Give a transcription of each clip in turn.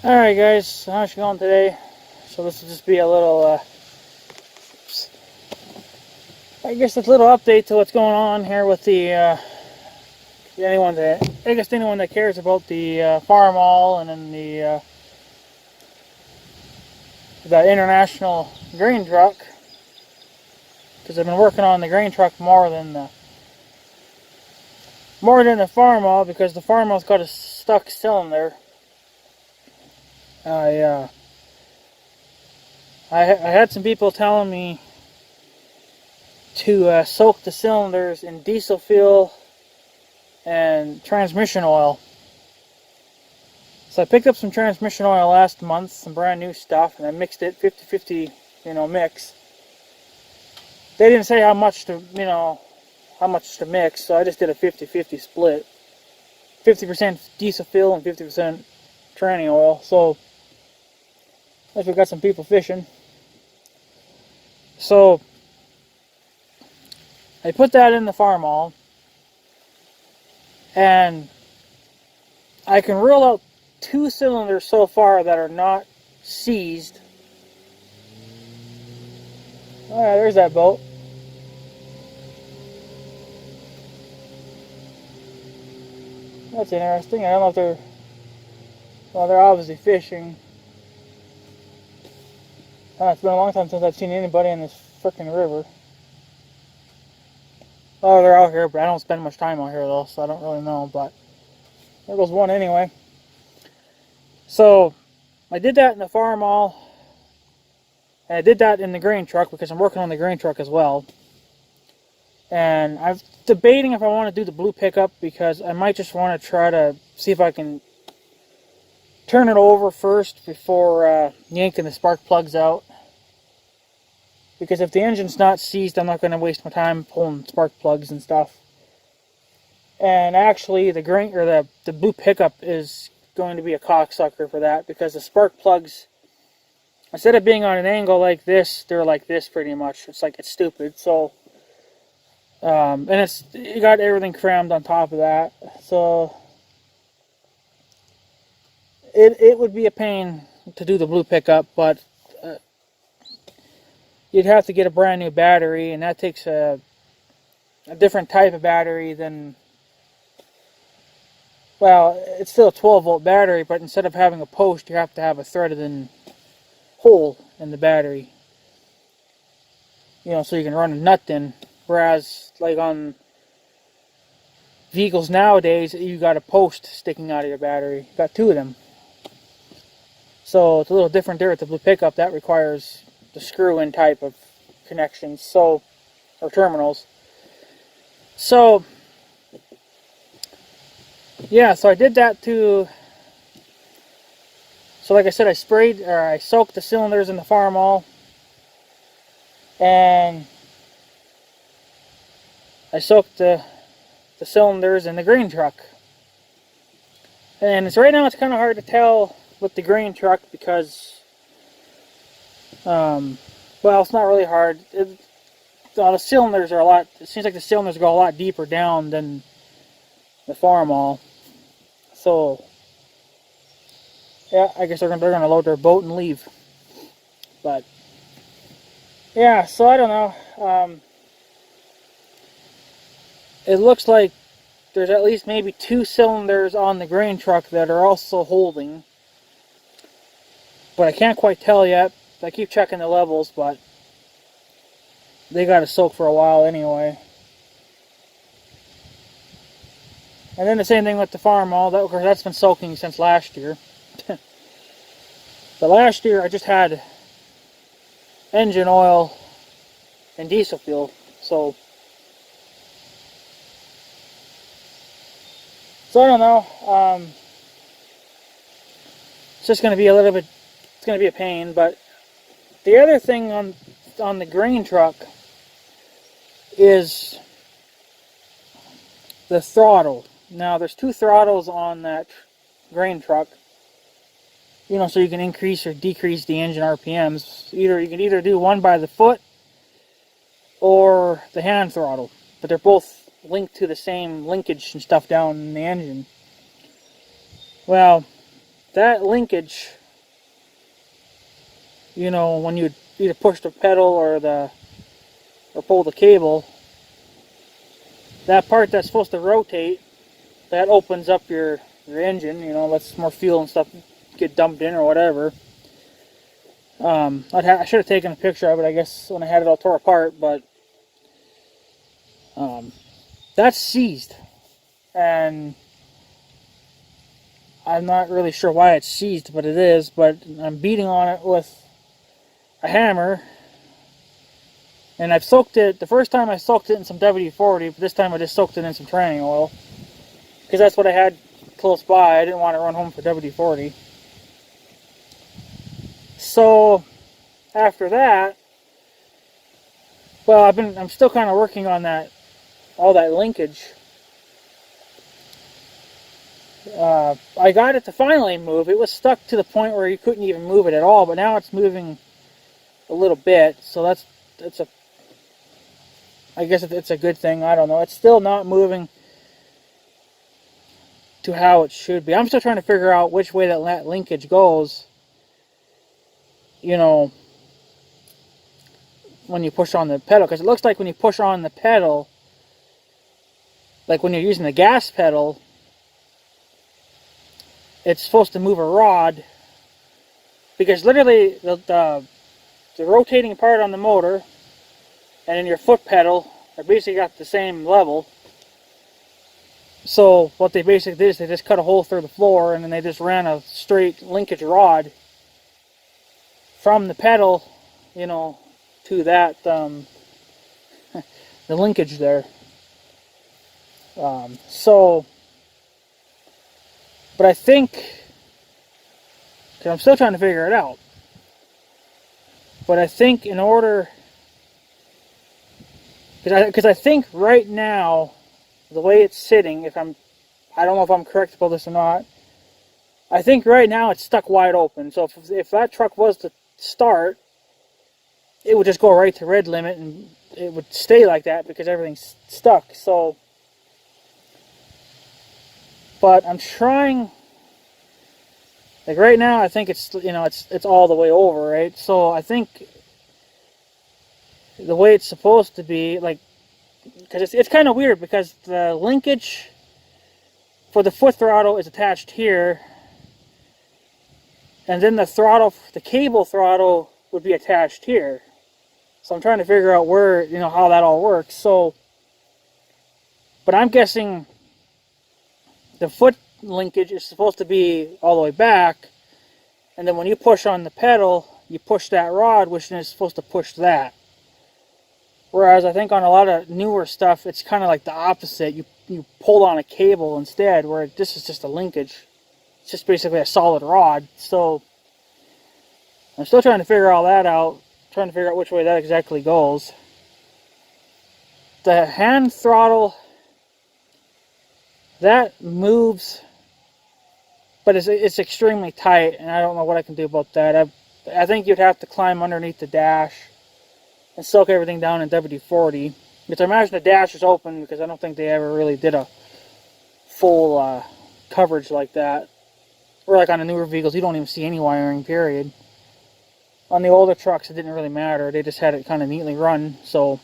Alright guys, how's it going today? So this will just be a little, I guess a little update to what's going on here with the, anyone that cares about the Farmall and then the international grain truck. Because I've been working on the grain truck more than the Farmall, because the Farmall's got a stuck cylinder. I had some people telling me to soak the cylinders in diesel fuel and transmission oil. So I picked up some transmission oil last month, some brand new stuff, and I mixed it 50-50, mix. They didn't say how much to mix, so I just did a 50-50 split. 50% diesel fuel and 50% tranny oil. So if we got some people fishing. So I put that in the Farmall, and I can rule out 2 cylinders so far that are not seized. Alright, there's that boat. That's interesting. I don't know if they're... Well, they're obviously fishing. It's been a long time since I've seen anybody in this frickin' river. Oh, they're out here, but I don't spend much time out here though, so I don't really know, but there goes one anyway. So I did that in the Farmall, and I did that in the grain truck because I'm working on the grain truck as well. And I'm debating if I want to do the blue pickup, because I might just want to try to see if I can turn it over first before yanking the spark plugs out. Because if the engine's not seized, I'm not going to waste my time pulling spark plugs and stuff. And actually, the blue pickup is going to be a cocksucker for that, because the spark plugs, instead of being on an angle like this, they're like this pretty much. It's stupid. So, and you got everything crammed on top of that. So it would be a pain to do the blue pickup, but you'd have to get a brand new battery, and that takes a different type of battery than, well, it's still a 12-volt battery, but instead of having a post, you have to have a threaded hole in the battery, so you can run a nut in. Whereas, like on vehicles nowadays, you got a post sticking out of your battery. You got 2 of them. So it's a little different there with the blue pickup. That requires the screw-in type of connections, or terminals. So yeah, so I did that too. So like I said, I soaked the cylinders in the Farmall, and I soaked the cylinders in the grain truck. And right now it's kind of hard to tell with the grain truck, because well, it's not really hard. The cylinders are it seems like the cylinders go a lot deeper down than the Farmall. So yeah, I guess they're gonna load their boat and leave. But yeah, so I don't know. It looks like there's at least maybe 2 cylinders on the grain truck that are also holding, but I can't quite tell yet. I keep checking the levels, but they got to soak for a while anyway. And then the same thing with the Farmall. Of course, that's been soaking since last year. But last year I just had engine oil and diesel fuel, so I don't know. It's just going to be it's going to be a pain. But the other thing on the grain truck is the throttle. Now there's 2 throttles on that grain truck. So you can increase or decrease the engine RPMs. You can either do one by the foot or the hand throttle, but they're both linked to the same linkage and stuff down in the engine. Well, that linkage, you know, when you either push the pedal or pull the cable, that part that's supposed to rotate, that opens up your engine, you know, lets more fuel and stuff get dumped in or whatever. I should have taken a picture of it, I guess, when I had it all tore apart, but that's seized, and I'm not really sure why it's seized, but it is. But I'm beating on it with a hammer, and I've soaked it. The first time I soaked it in some WD-40, but this time I just soaked it in some tranning oil, because that's what I had close by. I didn't want to run home for WD-40. So after that, well, I'm still kind of working on all that linkage. I got it to finally move. It was stuck to the point where you couldn't even move it at all, but now it's moving a little bit, so I guess it's a good thing. I don't know. It's still not moving to how it should be. I'm still trying to figure out which way that linkage goes. You know, when you push on the pedal, because it looks like when you push on the pedal, like when you're using the gas pedal, it's supposed to move a rod, because literally the rotating part on the motor and then your foot pedal are basically got the same level. So what they basically did is they just cut a hole through the floor, and then they just ran a straight linkage rod from the pedal, you know, to that the linkage there. But I think, because I'm still trying to figure it out, but I think in order, because I think right now, the way it's sitting, I don't know if I'm correct about this or not, I think right now it's stuck wide open. So if that truck was to start, it would just go right to red limit, and it would stay like that because everything's stuck. So, but I'm trying, like right now, I think it's, you know, it's all the way over, right? So I think the way it's supposed to be, like, because it's kind of weird, because the linkage for the foot throttle is attached here, and then the cable throttle would be attached here. So I'm trying to figure out where, you know, how that all works. So, but I'm guessing the foot linkage is supposed to be all the way back, and then when you push on the pedal, you push that rod, which is supposed to push that. Whereas I think on a lot of newer stuff, it's kind of like the opposite. You pull on a cable instead, where this is just a linkage. It's just basically a solid rod. So I'm still trying to figure all that out, trying to figure out which way that exactly goes. The hand throttle, that moves, but it's extremely tight, and I don't know what I can do about that. I think you'd have to climb underneath the dash and soak everything down in WD-40. But I imagine the dash is open, because I don't think they ever really did a full coverage like that. Or like on the newer vehicles, you don't even see any wiring, period. On the older trucks, it didn't really matter. They just had it kind of neatly run. So,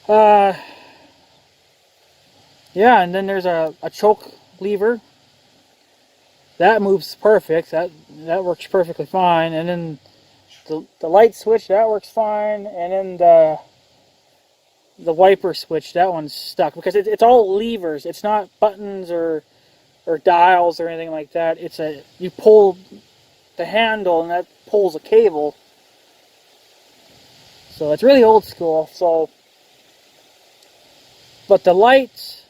yeah, and then there's a choke lever. That moves perfect. That works perfectly fine. And then the light switch, that works fine. And then the wiper switch, that one's stuck, because it's all levers. It's not buttons or dials or anything like that. You pull the handle, and that pulls a cable. So it's really old school. So, but the lights,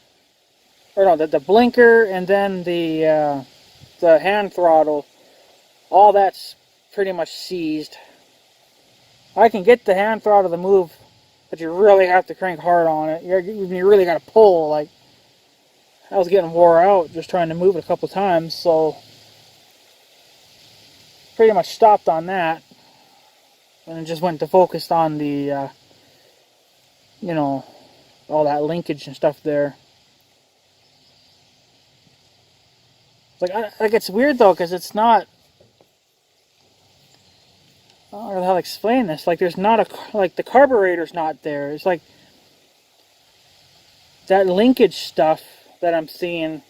or no, the blinker, and then the hand throttle, all that's pretty much seized. I can get the hand throttle to move, but you really have to crank hard on it. You really got to pull. Like, I was getting wore out just trying to move it a couple times, so pretty much stopped on that, and it just went to focus on the you know, all that linkage and stuff there. Like it's weird though, because it's not. I don't know how to explain this. Like there's not a like the carburetor's not there. It's like that linkage stuff that I'm seeing.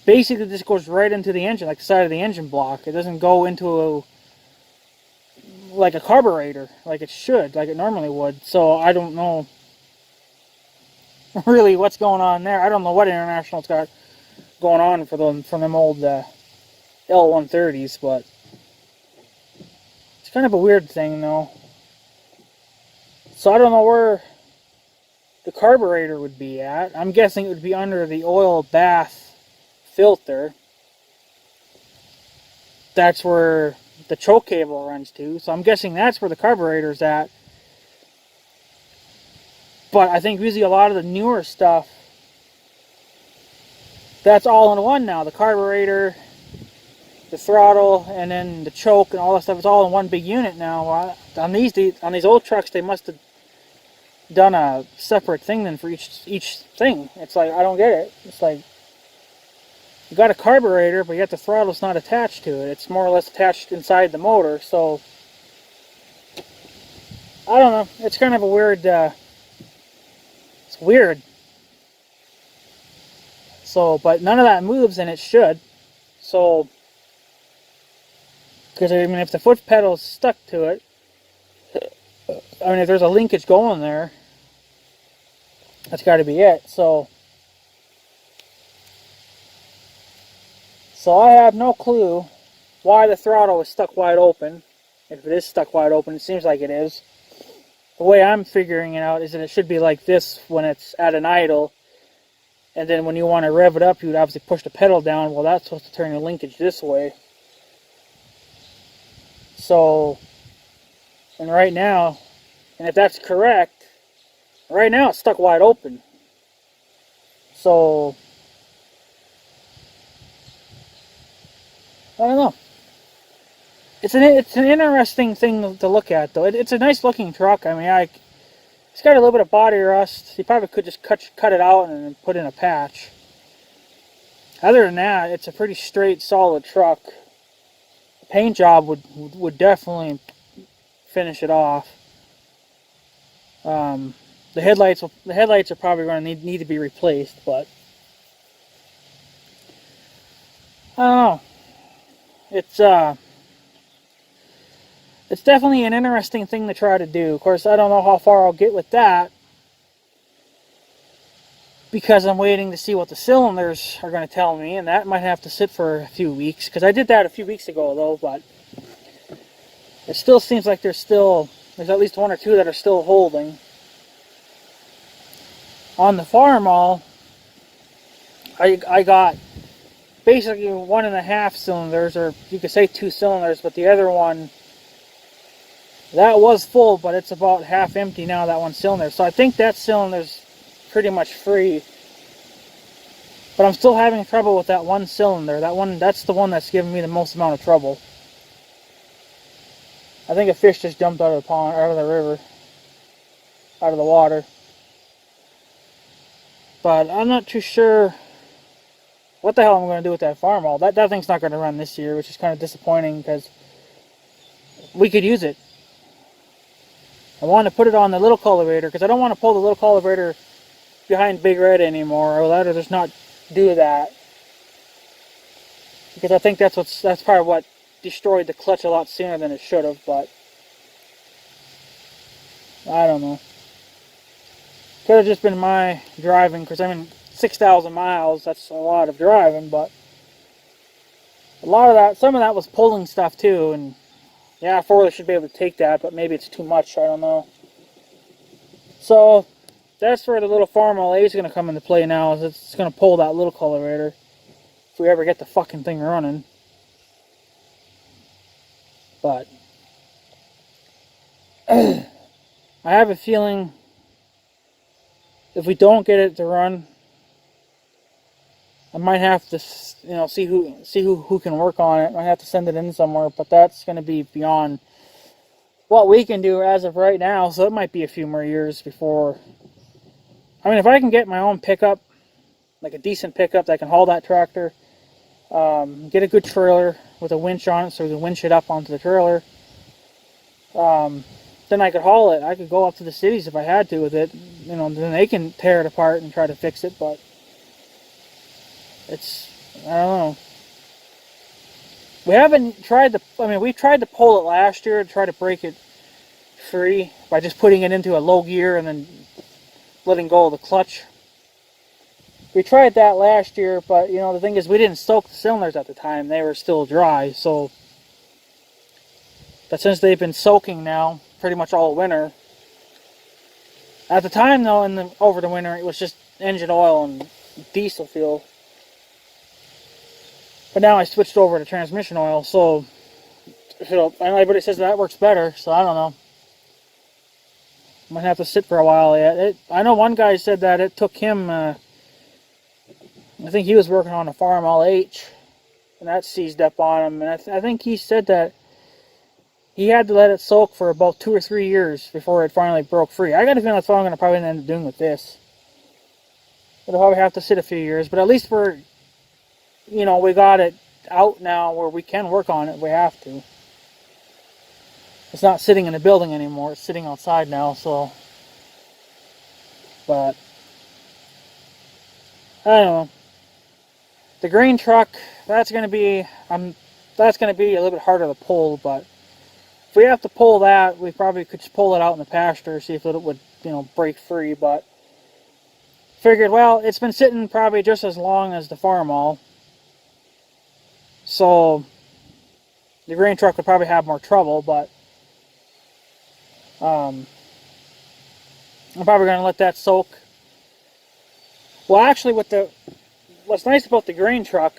Basically, this goes right into the engine, like the side of the engine block. It doesn't go into like a carburetor, like it should, like it normally would. So I don't know really what's going on there. I don't know what International's got going on for them old L-130s, but it's kind of a weird thing, though. So I don't know where the carburetor would be at. I'm guessing it would be under the oil bath filter. That's where the choke cable runs to, so I'm guessing that's where the carburetor's at. But I think usually a lot of the newer stuff, that's all in one now. The carburetor, the throttle, and then the choke and all that stuff, it's all in one big unit now. On these old trucks, they must have done a separate thing then for each thing. It's like, I don't get it. It's like, you got a carburetor, but yet the throttle's not attached to it. It's more or less attached inside the motor, so I don't know. It's kind of a weird, it's weird. So, but none of that moves, and it should. So, because I mean, if the foot pedal's stuck to it, I mean, if there's a linkage going there, that's got to be it. So I have no clue why the throttle is stuck wide open. If it is stuck wide open, it seems like it is. The way I'm figuring it out is that it should be like this when it's at an idle. And then when you want to rev it up, you would obviously push the pedal down. Well, that's supposed to turn the linkage this way. So, and right now, and if that's correct, right now it's stuck wide open. So, I don't know. It's an interesting thing to look at, though. It's a nice looking truck. I mean, it's got a little bit of body rust. You probably could just cut it out and then put in a patch. Other than that, it's a pretty straight, solid truck. The paint job would definitely finish it off. The headlights are probably going to need to be replaced, but I don't know. It's definitely an interesting thing to try to do. Of course, I don't know how far I'll get with that because I'm waiting to see what the cylinders are going to tell me, and that might have to sit for a few weeks, because I did that a few weeks ago, though, but it still seems like there's at least one or two that are still holding. On the Farmall, I got basically 1.5 cylinders, or you could say 2 cylinders, but the other one, that was full, but it's about half empty now, that one cylinder. So I think that cylinder's pretty much free. But I'm still having trouble with that one cylinder. That's the one that's giving me the most amount of trouble. I think a fish just jumped out of the pond, out of the river, out of the water. But I'm not too sure what the hell I'm going to do with that Farmall. That thing's not going to run this year, which is kind of disappointing because we could use it. I want to put it on the little cultivator because I don't want to pull the little cultivator behind Big Red anymore. I would rather just not do that, because I think that's probably what destroyed the clutch a lot sooner than it should have. But I don't know. Could have just been my driving, because I mean 6,000 miles. That's a lot of driving, but a lot of that, some of that was pulling stuff too, and yeah, 4-wheeler should be able to take that, but maybe it's too much, I don't know. So, that's where the little Farmall A is going to come into play now, is it's going to pull that little cultivator, if we ever get the fucking thing running. But, I have a feeling, if we don't get it to run, I might have to, see who can work on it. I might have to send it in somewhere, but that's going to be beyond what we can do as of right now. So it might be a few more years before. I mean, if I can get my own pickup like a decent pickup that can haul that tractor. Get a good trailer with a winch on it so we can winch it up onto the trailer. Then I could haul it. I could go up to the cities if I had to with it. You know, then they can tear it apart and try to fix it, but it's, I don't know. We haven't tried to, I mean, we tried to pull it last year to try to break it free by just putting it into a low gear and then letting go of the clutch. We tried that last year, but, you know, the thing is we didn't soak the cylinders at the time. They were still dry, so. But since they've been soaking now, pretty much all winter. At the time, though, over the winter, it was just engine oil and diesel fuel. But now I switched over to transmission oil, so, you know, everybody says that works better, so I don't know. Might have to sit for a while yet. I know one guy said that it took him, I think he was working on a Farmall A, and that seized up on him, and I think he said that he had to let it soak for about 2 or 3 years before it finally broke free. I got a feeling that's what I'm going to probably end up doing with this. It'll probably have to sit a few years, but at least we're, you know, we got it out now where we can work on it if we have to. It's not sitting in the building anymore, it's sitting outside now, so. But I don't know. The grain truck, that's going to be a little bit harder to pull, but if we have to pull that, we probably could just pull it out in the pasture, see if it would, you know, break free, but figured, well, it's been sitting probably just as long as the Farmall, so the grain truck would probably have more trouble, but I'm probably going to let that soak. Well, actually, what's nice about the grain truck,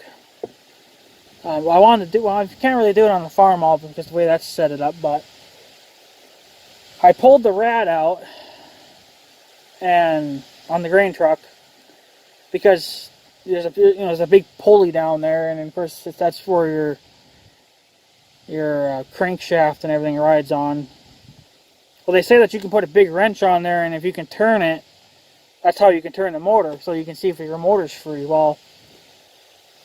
I can't really do it on the Farmall because the way that's set it up, but I pulled the rad out and on the grain truck because there's a big pulley down there, and of course that's where your crankshaft and everything rides on. Well, they say that you can put a big wrench on there, and if you can turn it, that's how you can turn the motor, so you can see if your motor's free. Well,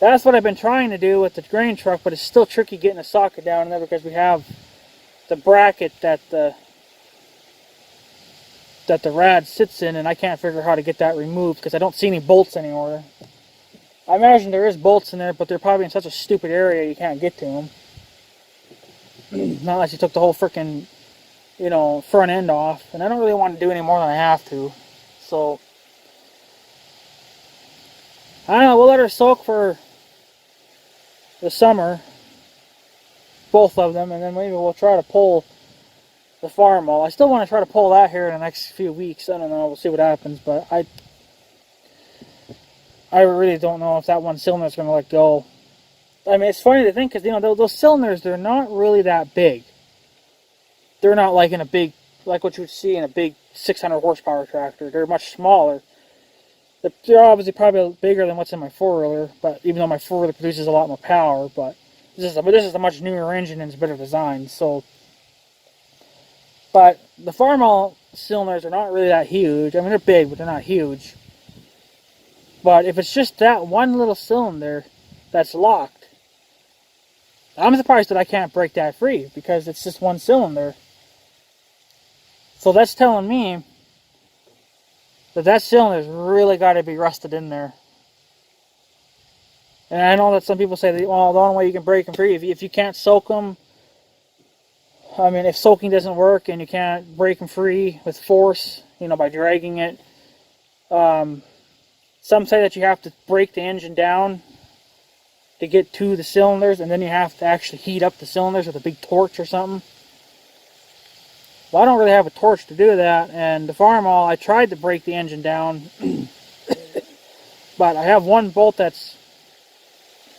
that's what I've been trying to do with the grain truck, but it's still tricky getting the socket down in there because we have the bracket that the rad sits in, and I can't figure out how to get that removed because I don't see any bolts anywhere. I imagine there is bolts in there, but they're probably in such a stupid area you can't get to them. Not unless you took the whole frickin', you know, front end off, and I don't really want to do any more than I have to. So I don't know, we'll let her soak for the summer, both of them, and then maybe we'll try to pull the Farmall. I still want to try to pull that here in the next few weeks. I don't know, we'll see what happens, but I really don't know if that one cylinder is going to let go. I mean, it's funny to think because, you know, those cylinders, they're not really that big. They're not like like what you would see in a big 600 horsepower tractor. They're much smaller. They're obviously probably bigger than what's in my four-wheeler, but even though my four-wheeler produces a lot more power, but this is a much newer engine and it's better designed. So, but the Farmall cylinders are not really that huge. I mean, they're big, but they're not huge. But if it's just that one little cylinder that's locked, I'm surprised that I can't break that free because it's just one cylinder. So that's telling me that cylinder's really got to be rusted in there. And I know that some people say that, well, the only way you can break them free, if you can't soak them, I mean, if soaking doesn't work and you can't break them free with force, you know, by dragging it, some say that you have to break the engine down to get to the cylinders, and then you have to actually heat up the cylinders with a big torch or something. Well, I don't really have a torch to do that, and the Farmall, I tried to break the engine down, but I have one bolt that's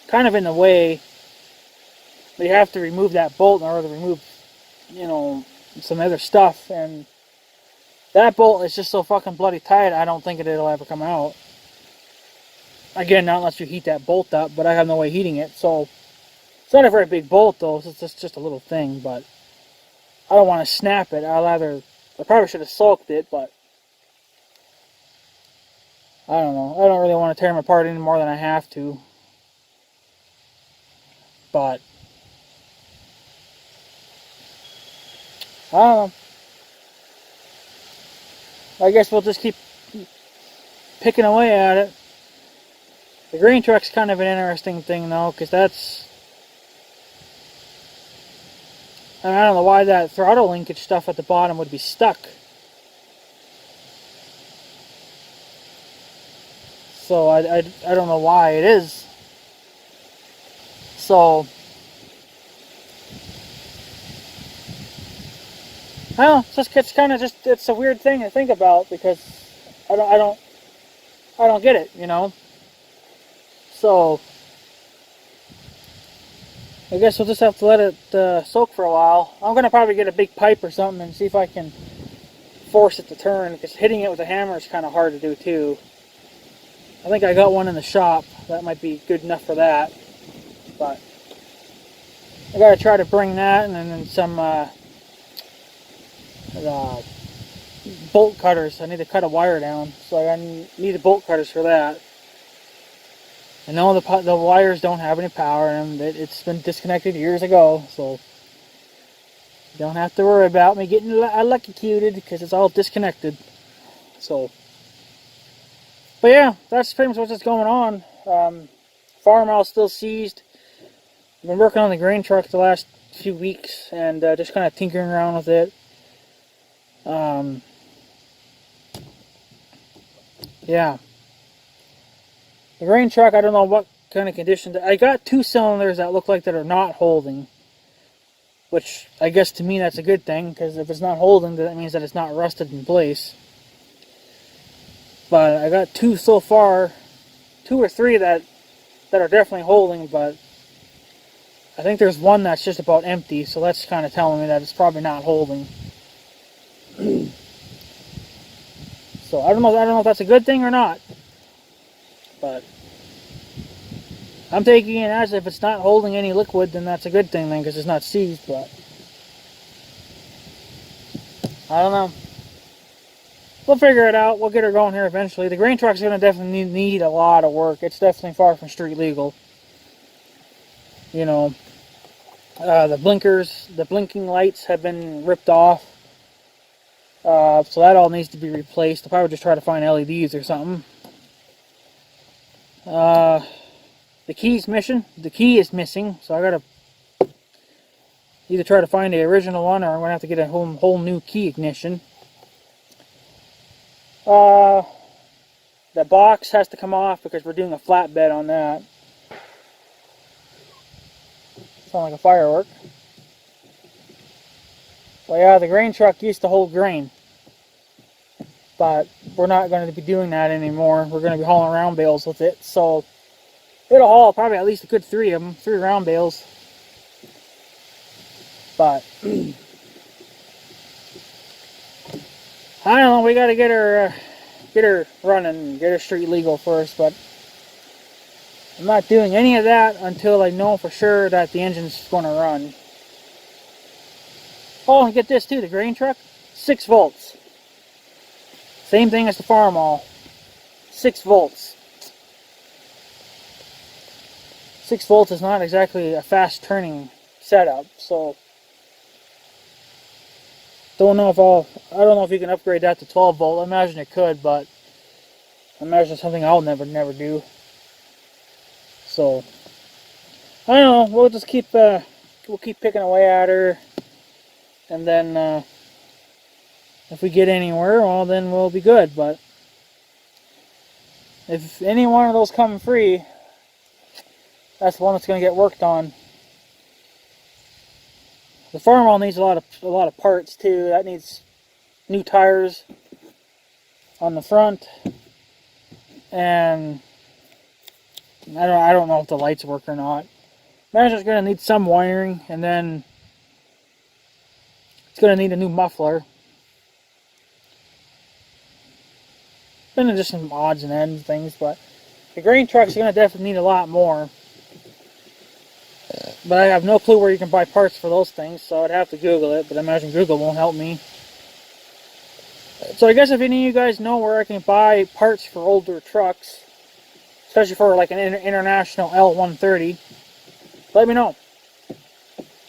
kind of in the way. But you have to remove that bolt in order to remove, you know, some other stuff, and that bolt is just so fucking bloody tight, I don't think it'll ever come out. Again, not unless you heat that bolt up, but I have no way heating it, so it's not a very big bolt though, so it's just a little thing, but I don't want to snap it. I probably should have soaked it, but I don't know. I don't really want to tear them apart any more than I have to. But I don't know. I guess we'll just keep picking away at it. The grain truck's kind of an interesting thing though, because that's, I mean, I don't know why that throttle linkage stuff at the bottom would be stuck. So I don't know why it is. So I don't know, it's kind of just, it's a weird thing to think about because I don't get it, you know. So I guess we'll just have to let it soak for a while. I'm gonna probably get a big pipe or something and see if I can force it to turn, because hitting it with a hammer is kind of hard to do too. I think I got one in the shop that might be good enough for that, but I gotta try to bring that, and then some bolt cutters. I need to cut a wire down, so I need the bolt cutters for that. I know the wires don't have any power in them. It's been disconnected years ago, so you don't have to worry about me getting electrocuted because it's all disconnected. So, but yeah, that's pretty much what's going on. Farmall still seized. I've been working on the grain truck the last few weeks and just kind of tinkering around with it. Yeah. The grain truck, I don't know what kind of condition. I got 2 cylinders that look like that are not holding, which I guess to me that's a good thing, because if it's not holding, that means that it's not rusted in place. But I got 2 so far, 2 or 3 that are definitely holding, but I think there's one that's just about empty, so that's kind of telling me that it's probably not holding. So I don't know if that's a good thing or not. But I'm taking it as if it's not holding any liquid, then that's a good thing then, because it's not seized. But I don't know. We'll figure it out. We'll get her going here eventually. The grain truck's going to definitely need a lot of work. It's definitely far from street legal. You know, the blinkers, the blinking lights have been ripped off. So that all needs to be replaced. I'll probably just try to find LEDs or something. The key's missing. The key is missing, so I gotta either try to find the original one, or I'm gonna have to get a whole new key ignition. The box has to come off because we're doing a flatbed on that. Sound like a firework. Well, yeah, the grain truck used to hold grain, but we're not going to be doing that anymore. We're going to be hauling round bales with it, so it'll haul probably at least a good 3 of them, 3 round bales. But I don't know. We got to get her running, get her street legal first. But I'm not doing any of that until I know for sure that the engine's going to run. Oh, and get this too, the grain truck, 6 volts. Same thing as the Farmall, 6 volts. 6 volts is not exactly a fast turning setup, so I don't know if you can upgrade that to 12 volt. I imagine it could, but I imagine it's something I'll never do. So I don't know. We'll just keep picking away at her. And then, if we get anywhere, well, then we'll be good. But if any one of those come free, that's the one that's going to get worked on. The Farmall needs a lot of parts too. That needs new tires on the front, and I don't know if the lights work or not. Imagine it's going to need some wiring, and then it's going to need a new muffler. Then just some odds and ends things, but the grain truck's going to definitely need a lot more. But I have no clue where you can buy parts for those things, so I'd have to Google it, but I imagine Google won't help me. So I guess if any of you guys know where I can buy parts for older trucks, especially for like an international L-130, let me know.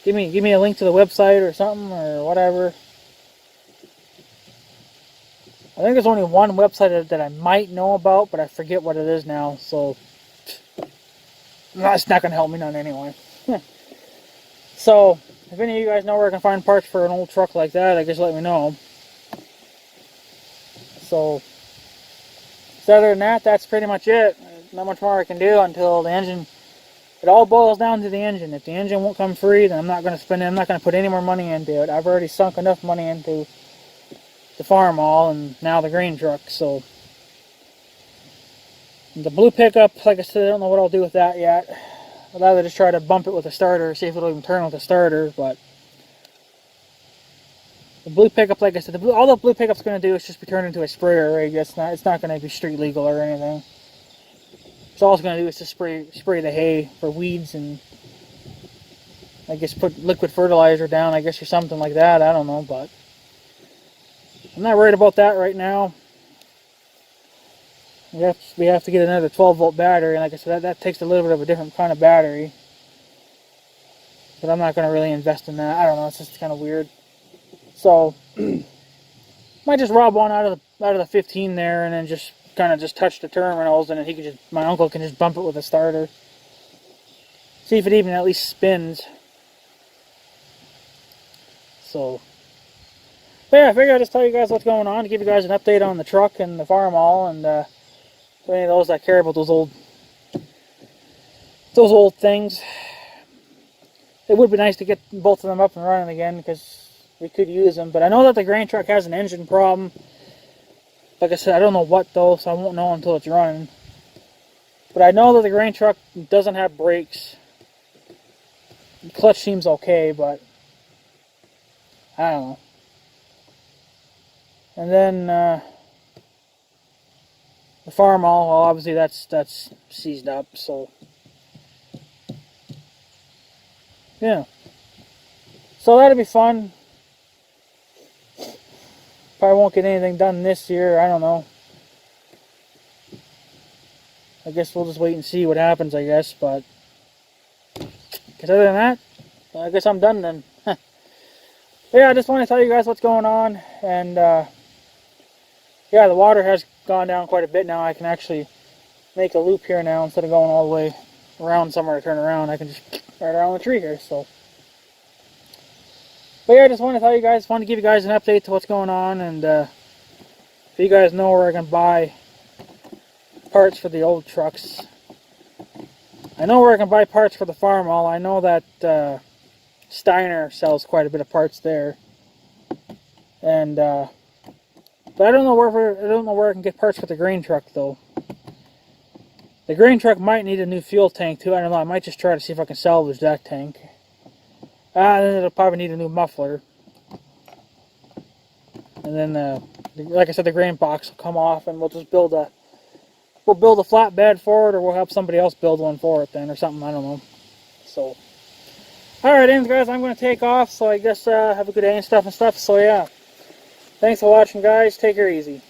Give me a link to the website or something or whatever. I think there's only one website that I might know about, but I forget what it is now, so that's not going to help me none anyway. So, if any of you guys know where I can find parts for an old truck like that, I guess let me know. So, other than that, that's pretty much it. There's not much more I can do until the engine, it all boils down to the engine. If the engine won't come free, then I'm not going to put any more money into it. I've already sunk enough money into the Farmall and now the grain truck, so the blue pickup, like I said, I don't know what I'll do with that yet. I'd rather just try to bump it with a starter, see if it'll even turn with a starter, but the blue pickup, like I said, all the blue pickup's going to do is just be turned into a sprayer rig. It's not going to be street legal or anything. So all it's going to do is just spray the hay for weeds and I guess put liquid fertilizer down, I guess, or something like that. I don't know, but I'm not worried about that right now. We have to get another 12-volt battery, and like I said, that takes a little bit of a different kind of battery. But I'm not going to really invest in that. I don't know, it's just kind of weird. So, might just rob one out of the 15 there, and then just kind of touch the terminals, and then my uncle can just bump it with a starter. See if it even at least spins. So, but yeah, I figured I'd just tell you guys what's going on, to give you guys an update on the truck and the Farmall, and for any of those that care about those old things. It would be nice to get both of them up and running again, because we could use them. But I know that the grain truck has an engine problem. Like I said, I don't know what though, so I won't know until it's running. But I know that the grain truck doesn't have brakes. The clutch seems okay, but I don't know. And then the Farmall, well, obviously that's seized up, so yeah. So that'll be fun. Probably won't get anything done this year, I don't know. I guess we'll just wait and see what happens, I guess, but because other than that, I guess I'm done then. But yeah, I just want to tell you guys what's going on, and yeah, the water has gone down quite a bit now. I can actually make a loop here now instead of going all the way around somewhere to turn around. I can just right around the tree here, so. But yeah, I just want to tell you guys, want to give you guys an update to what's going on, and if you guys know where I can buy parts for the old trucks. I know where I can buy parts for the Farmall. I know that Steiner sells quite a bit of parts there, and but I don't know where I can get parts for the grain truck though. The grain truck might need a new fuel tank too. I don't know. I might just try to see if I can salvage that tank. Then it'll probably need a new muffler. And then, like I said, the grain box will come off, and we'll just build a flatbed for it, or we'll have somebody else build one for it then, or something. I don't know. So, all right, anyways, guys, I'm going to take off. So I guess have a good day and stuff. So yeah, thanks for watching, guys. Take her easy.